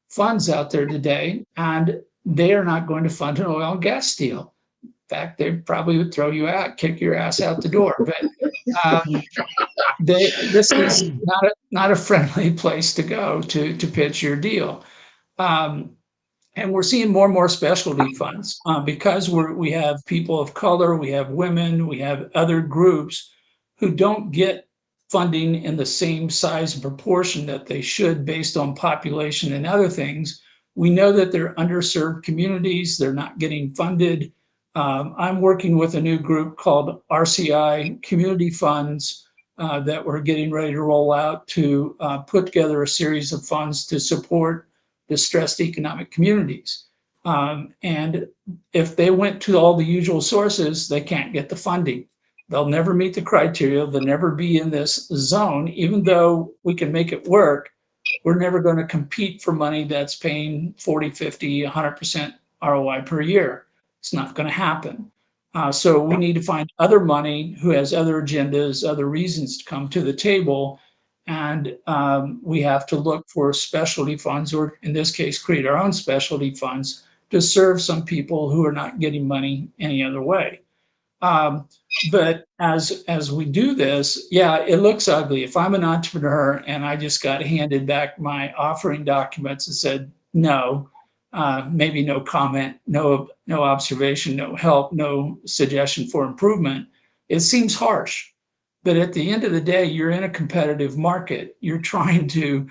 funds out there today, and they are not going to fund an oil and gas deal. In fact, they probably would throw you out, kick your ass out the door. But this is not a friendly place to go to pitch your deal. Um, and we're seeing more and more specialty funds because we have people of color, we have women, we have other groups who don't get funding in the same size and proportion that they should based on population and other things. We know that they're underserved communities, they're not getting funded. I'm working with a new group called RCI Community Funds that we're getting ready to roll out to put together a series of funds to support distressed economic communities. And if they went to all the usual sources, they can't get the funding. They'll never meet the criteria. They'll never be in this zone. Even though we can make it work, we're never going to compete for money that's paying 40, 50, 100% ROI per year. It's not going to happen. So we need to find other money who has other agendas, other reasons to come to the table. And we have to look for specialty funds, or in this case, create our own specialty funds to serve some people who are not getting money any other way. But as we do this, yeah, it looks ugly. If I'm an entrepreneur and I just got handed back my offering documents and said, no, maybe no comment, no observation, no help, no suggestion for improvement, it seems harsh. But at the end of the day, you're in a competitive market. You're trying to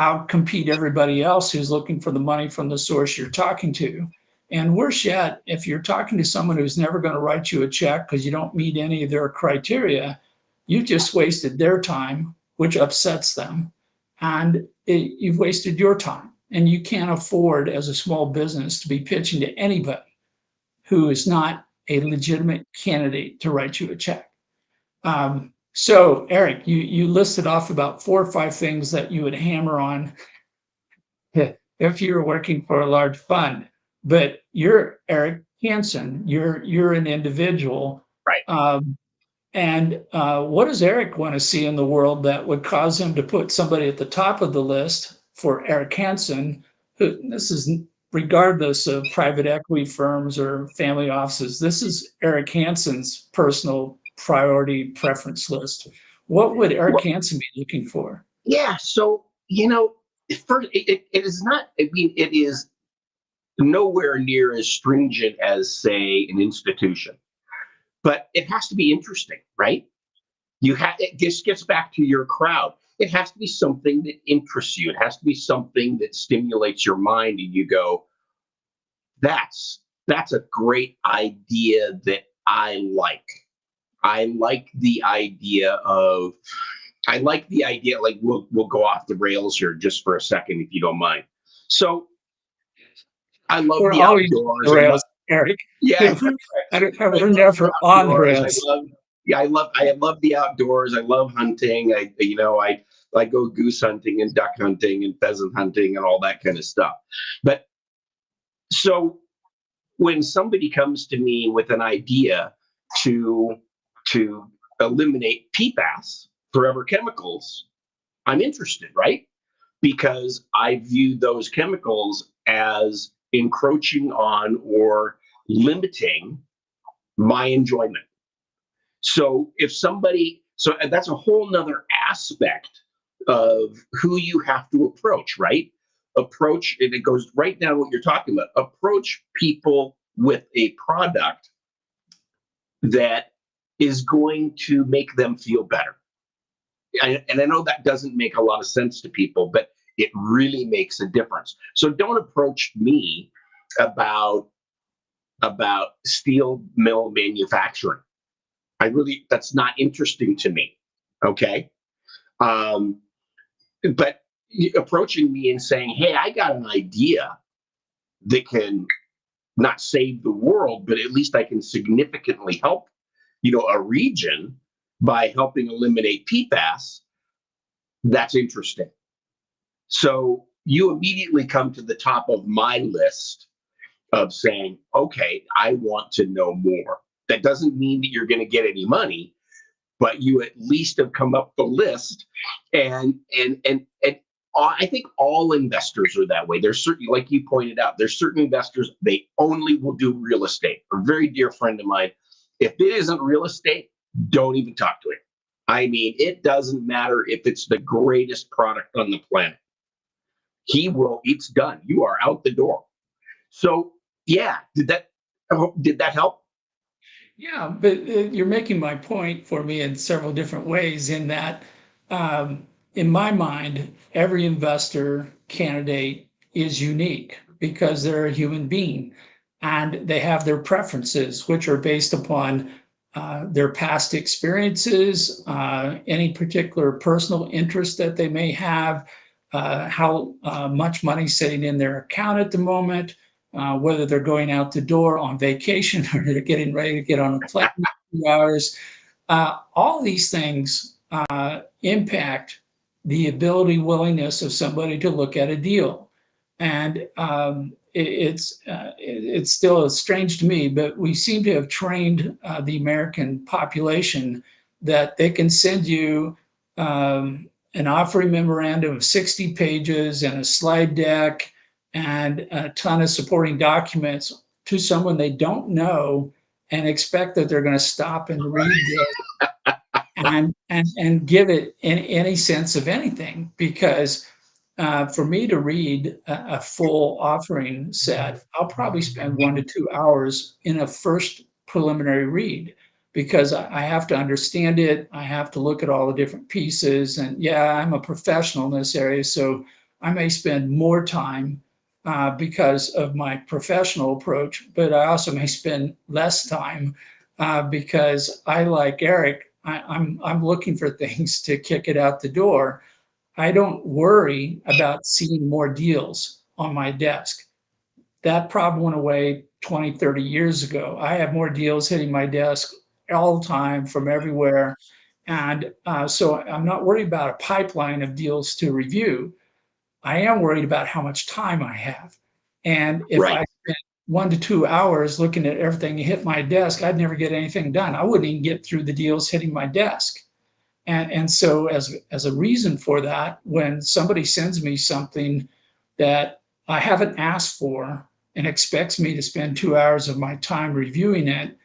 outcompete everybody else who's looking for the money from the source you're talking to. And worse yet, if you're talking to someone who's never going to write you a check because you don't meet any of their criteria, you've just wasted their time, which upsets them. And you've wasted your time. And you can't afford, as a small business, to be pitching to anybody who is not a legitimate candidate to write you a check. So Eric, you listed off about 4 or 5 things that you would hammer on if you were working for a large fund. But you're Eric Hanson, you're an individual. Right. And what does Eric want to see in the world that would cause him to put somebody at the top of the list for Eric Hanson, who this is regardless of private equity firms or family offices, this is Eric Hanson's personal priority preference list. What would Eric Well, Hanson be looking for? yeah. So, first, it is not, I mean, it is nowhere near as stringent as, say, an institution, but it has to be interesting, right? It just gets back to your crowd. It has to be something that interests you. It has to be something that stimulates your mind, and you go, that's a great idea that I like. I like the idea of I like the idea, like we'll go off the rails here just for a second, if you don't mind. So I love We're the always on the outdoors. rails, Eric. Yeah, I We're love the never on the outdoors. rails. I love the outdoors. I love hunting. I go goose hunting and duck hunting and pheasant hunting and all that kind of stuff. But so when somebody comes to me with an idea to to eliminate PFAS, forever chemicals, I'm interested, right? Because I view those chemicals as encroaching on or limiting my enjoyment. So if somebody, so that's a whole nother aspect of who you have to approach, right? Approach, and it goes right down to what you're talking about. Approach people with a product that is going to make them feel better. And I know that doesn't make a lot of sense to people, but it really makes a difference. So don't approach me about steel mill manufacturing. That's not interesting to me. Okay. Um, but approaching me and saying, hey, I got an idea that can not save the world, but at least I can significantly help, a region by helping eliminate PFAS, that's interesting. So you immediately come to the top of my list of saying, okay, I want to know more. That doesn't mean that you're going to get any money, but you at least have come up the list. And I think all investors are that way. There's certainly, like you pointed out, there's certain investors, they only will do real estate. A very dear friend of mine, if it isn't real estate, don't even talk to him. I mean, it doesn't matter if it's the greatest product on the planet. He will, it's done. You are out the door. So yeah, did that help? Yeah, but you're making my point for me in several different ways in that, in my mind, every investor candidate is unique because they're a human being and they have their preferences, which are based upon their past experiences, any particular personal interest that they may have, how much money sitting in their account at the moment, whether they're going out the door on vacation or they're getting ready to get on a plane in 2 hours. All these things impact the ability, willingness of somebody to look at a deal. And it's still strange to me, but we seem to have trained the American population that they can send you an offering memorandum of 60 pages and a slide deck and a ton of supporting documents to someone they don't know and expect that they're going to stop and read this and give it any sense of anything. Because for me to read a full offering set, I'll probably spend 1 to 2 hours in a first preliminary read because I have to understand it. I have to look at all the different pieces. And yeah, I'm a professional in this area, so I may spend more time because of my professional approach, but I also may spend less time because I, like Eric, I'm looking for things to kick it out the door. I don't worry about seeing more deals on my desk. That problem went away 20, 30 years ago. I have more deals hitting my desk all the time from everywhere. And so I'm not worried about a pipeline of deals to review. I am worried about how much time I have. And if Right. I spent 1 to 2 hours looking at everything hit my desk, I'd never get anything done. I wouldn't even get through the deals hitting my desk. And so as a reason for that, when somebody sends me something that I haven't asked for and expects me to spend 2 hours of my time reviewing it,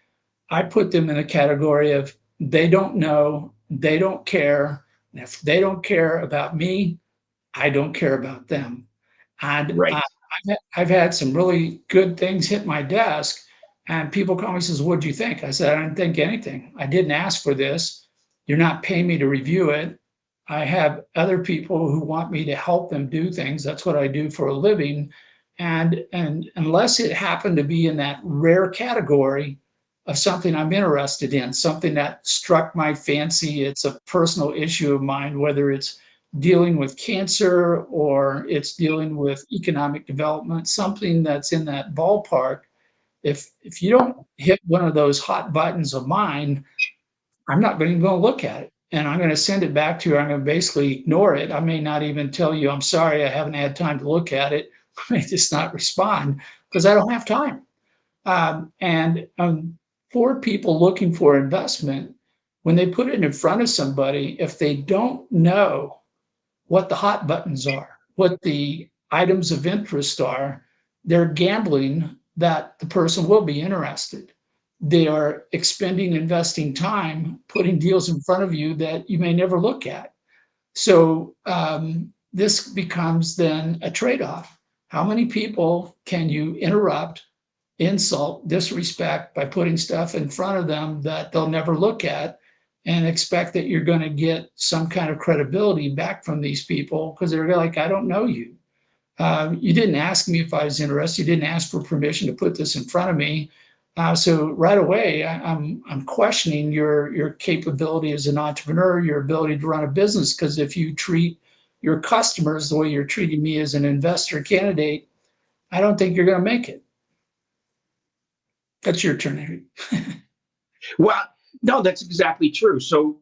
I put them in a category of they don't know, they don't care. And if they don't care about me, I don't care about them. And Right. I've had some really good things hit my desk, and people call me and says, "What'd you think?" I said, "I didn't think anything. I didn't ask for this. You're not paying me to review it. I have other people who want me to help them do things. That's what I do for a living. And unless it happened to be in that rare category of something I'm interested in, something that struck my fancy, it's a personal issue of mine, whether it's dealing with cancer or it's dealing with economic development, something that's in that ballpark. If you don't hit one of those hot buttons of mine, I'm not even going to look at it. And I'm going to send it back to you. I'm going to basically ignore it. I may not even tell you, I'm sorry, I haven't had time to look at it. I may just not respond because I don't have time. And for people looking for investment, when they put it in front of somebody, if they don't know what the hot buttons are, what the items of interest are, they're gambling that the person will be interested. They are expending investing time, putting deals in front of you that you may never look at. So this becomes then a trade off. How many people can you interrupt, insult, disrespect by putting stuff in front of them that they'll never look at and expect that you're going to get some kind of credibility back from these people because they're like, I don't know you. You didn't ask me if I was interested. You didn't ask for permission to put this in front of me. So right away, I'm questioning your capability as an entrepreneur, your ability to run a business. Because if you treat your customers the way you're treating me as an investor candidate, I don't think you're going to make it. That's your turn, Henry. Well, no, that's exactly true. So,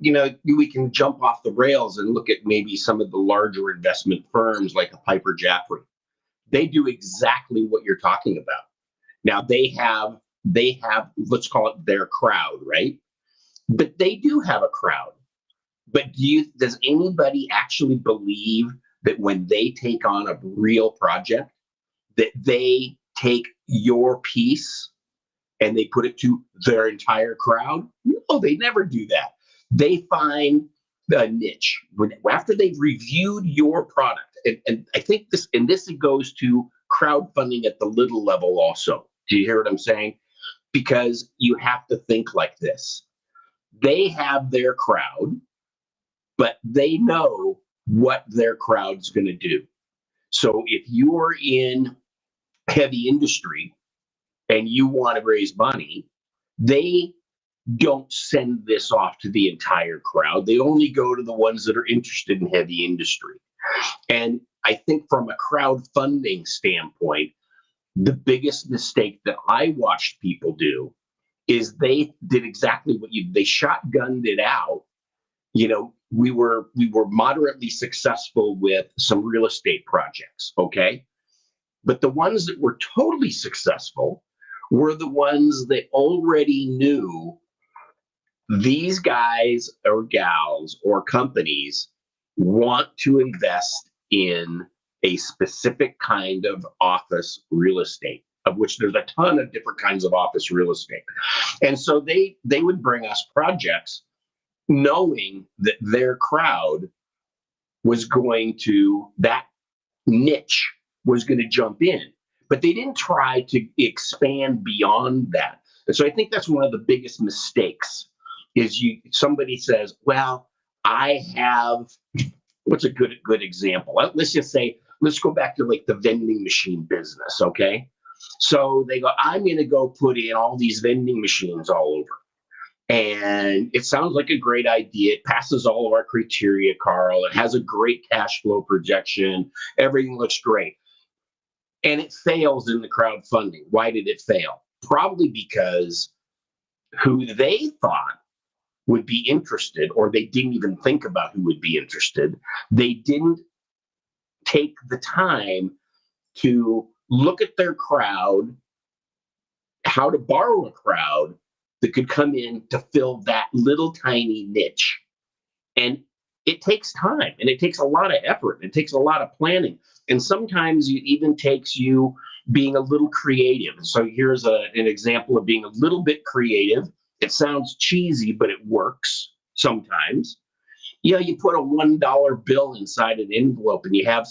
we can jump off the rails and look at maybe some of the larger investment firms like a Piper Jaffray. They do exactly what you're talking about. Now they have let's call it their crowd, right? but they do have a crowd. But does anybody actually believe that when they take on a real project, that they take your piece and they put it to their entire crowd? No, they never do that. They find a niche after they've reviewed your product. And I think this goes to crowdfunding at the little level also. Do you hear what I'm saying? Because you have to think like this. They have their crowd, but they know what their crowd's going to do. So if you're in heavy industry and you want to raise money, they don't send this off to the entire crowd. They only go to the ones that are interested in heavy industry. And I think from a crowdfunding standpoint, the biggest mistake that I watched people do is they did exactly what they shotgunned it out. You know, we were moderately successful with some real estate projects, okay? But the ones that were totally successful were the ones that already knew these guys or gals or companies want to invest in a specific kind of office real estate, of which there's a ton of different kinds of office real estate. And so they would bring us projects knowing that their crowd was going to, that niche was going to jump in, but they didn't try to expand beyond that. And so I think that's one of the biggest mistakes is somebody says, well, I have, what's a good example? Let's just say, let's go back to like the vending machine business, okay? So they go, I'm going to go put in all these vending machines all over. And it sounds like a great idea. It passes all of our criteria, Carl. It has a great cash flow projection. Everything looks great. And it fails in the crowdfunding. Why did it fail? Probably because who they thought would be interested, or they didn't even think about who would be interested. They didn't take the time to look at their crowd, how to borrow a crowd that could come in to fill that little tiny niche. And it takes time, and it takes a lot of effort. It takes a lot of planning. And sometimes it even takes you being a little creative. So here's an example of being a little bit creative. It sounds cheesy, but it works sometimes. You put a $1 bill inside an envelope and you have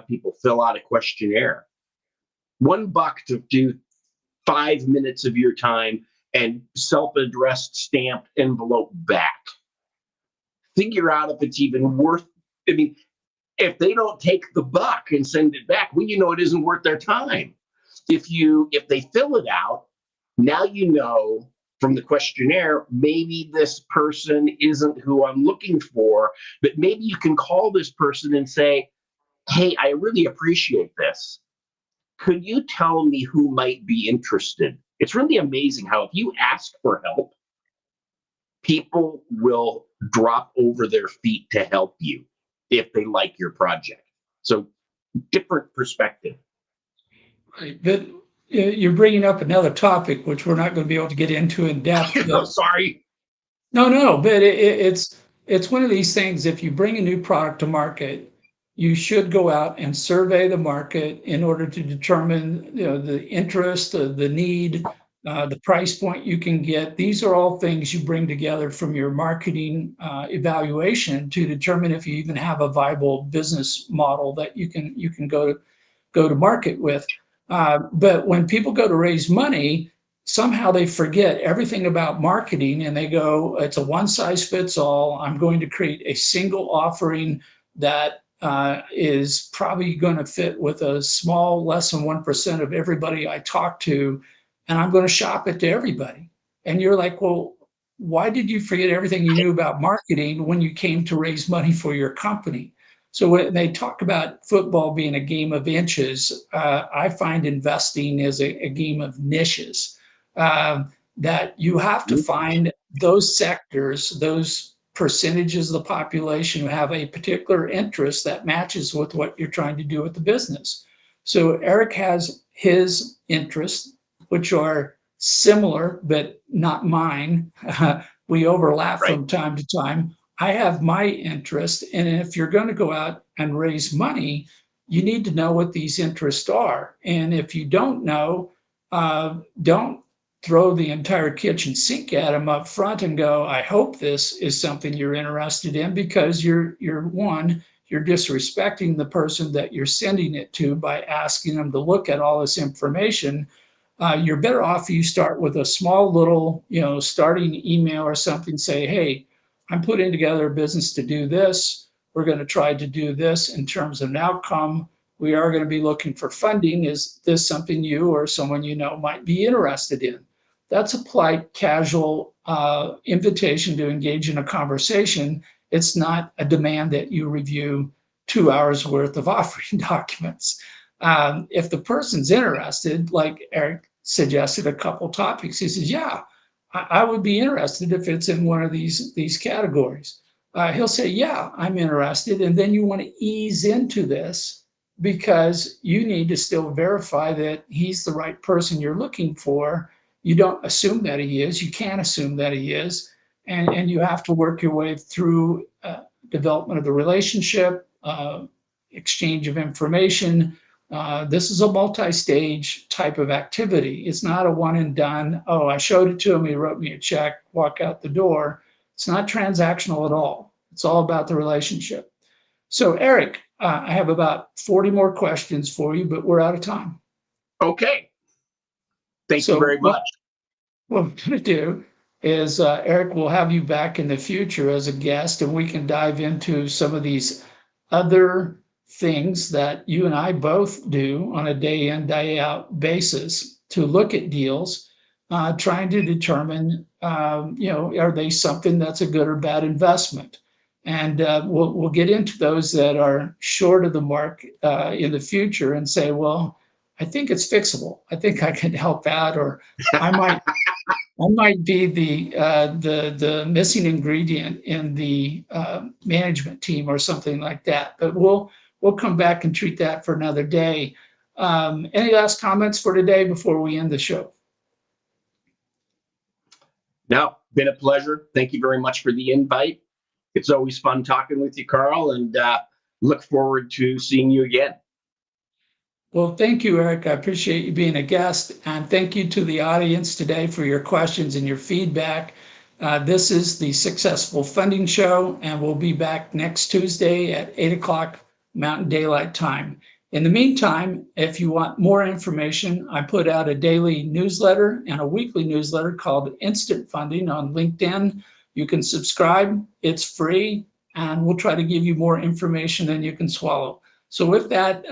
people fill out a questionnaire. $1 to do 5 minutes of your time and self-addressed stamped envelope back. Figure out if it's even worth, I mean, if they don't take the buck and send it back, well, it isn't worth their time. If they fill it out, now you know from the questionnaire, maybe this person isn't who I'm looking for, but maybe you can call this person and say, hey, I really appreciate this. Could you tell me who might be interested? It's really amazing how if you ask for help, people will drop over their feet to help you if they like your project. So different perspective. Right. But you're bringing up another topic, which we're not going to be able to get into in depth. I'm sorry. No, but it's one of these things. If you bring a new product to market, you should go out and survey the market in order to determine the interest, the need, the price point you can get. These are all things you bring together from your marketing evaluation to determine if you even have a viable business model that you can go to market with. But when people go to raise money, somehow they forget everything about marketing and they go, it's a one size fits all. I'm going to create a single offering that is probably going to fit with a small, less than 1% of everybody I talk to, and I'm going to shop it to everybody. And you're like, well, why did you forget everything you knew about marketing when you came to raise money for your company? So when they talk about football being a game of inches, I find investing is a game of niches. That you have to find those sectors, those percentages of the population who have a particular interest that matches with what you're trying to do with the business. So Eric has his interests, which are similar, but not mine. We overlap Right. from time to time. I have my interest, and if you're going to go out and raise money, you need to know what these interests are. And if you don't know, don't throw the entire kitchen sink at them up front and go, I hope this is something you're interested in, because you're disrespecting the person that you're sending it to by asking them to look at all this information. You're better off if you start with a small little, starting email or something. Say, hey, I'm putting together a business to do this. We're going to try to do this in terms of an outcome. We are going to be looking for funding. Is this something you or someone you know might be interested in? That's a polite, casual invitation to engage in a conversation. It's not a demand that you review 2 hours worth of offering documents. If the person's interested, like Eric suggested a couple topics, he says, yeah, I would be interested if it's in one of these categories. He'll say, yeah, I'm interested. And then you want to ease into this because you need to still verify that he's the right person you're looking for. You don't assume that he is. You can't assume that he is. And you have to work your way through development of the relationship, exchange of information. This is a multi-stage type of activity. It's not a one and done. Oh, I showed it to him, he wrote me a check, walk out the door. It's not transactional at all. It's all about the relationship. So, Eric, I have about 40 more questions for you, but we're out of time. Okay. Thank you So, very much. what I'm going to do is, Eric, we'll have you back in the future as a guest, and we can dive into some of these other things that you and I both do on a day in, day out basis to look at deals, trying to determine, are they something that's a good or bad investment? And we'll get into those that are short of the mark in the future and say, well, I think it's fixable. I think I can help out, or I might be the missing ingredient in the management team or something like that. But we'll come back and treat that for another day. Any last comments for today before we end the show? Now, been a pleasure. Thank you very much for the invite. It's always fun talking with you, Carl, and look forward to seeing you again. Well, thank you, Eric. I appreciate you being a guest. And thank you to the audience today for your questions and your feedback. This is the Successful Funding Show, and we'll be back next Tuesday at 8 o'clock Mountain Daylight Time. In the meantime, if you want more information, I put out a daily newsletter and a weekly newsletter called Instant Funding on LinkedIn. You can subscribe. It's free, and we'll try to give you more information than you can swallow. So with that,